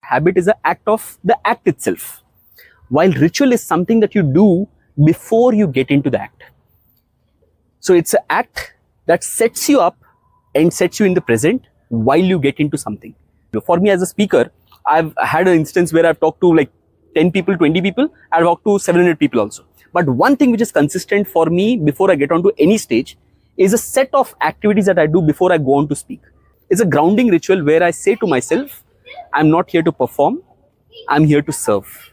Habit is an act of the act itself, while ritual is something that you do before you get into the act. So it's an act that sets you up and sets you in the present while you get into something. For me as a speaker, I've had an instance where I've talked to like 10 people, 20 people, I've talked to 700 people also. But one thing which is consistent for me before I get onto any stage is a set of activities that I do before I go on to speak. It's a grounding ritual where I say to myself, I'm not here to perform, I'm here to serve.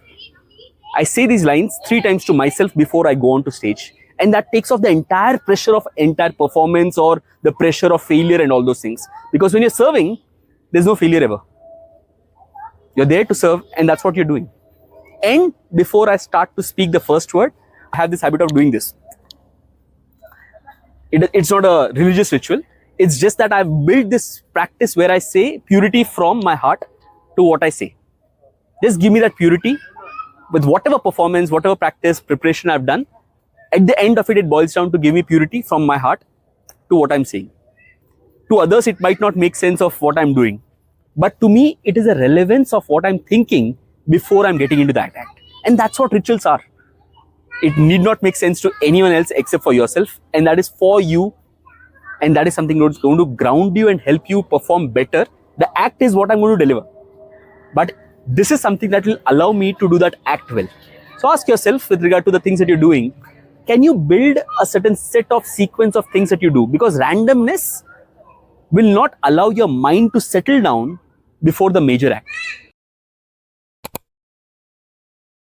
I say these lines 3 times to myself before I go on to stage. And that takes off the entire pressure of entire performance or the pressure of failure and all those things. Because when you're serving, there's no failure ever. You're there to serve and that's what you're doing. And before I start to speak the first word, I have this habit of doing this. It's not a religious ritual. It's just that I've built this practice where I say purity from my heart to what I say. Just give me that purity with whatever performance, whatever practice, preparation I've done. At the end of it, it boils down to give me purity from my heart to what I'm saying. To others, it might not make sense of what I'm doing. But to me, it is a relevance of what I'm thinking before I'm getting into that act. And that's what rituals are. It need not make sense to anyone else except for yourself. And that is for you. And that is something that's going to ground you and help you perform better. The act is what I'm going to deliver. But this is something that will allow me to do that act well. So ask yourself with regard to the things that you're doing, can you build a certain set of sequence of things that you do? Because randomness will not allow your mind to settle down before the major act.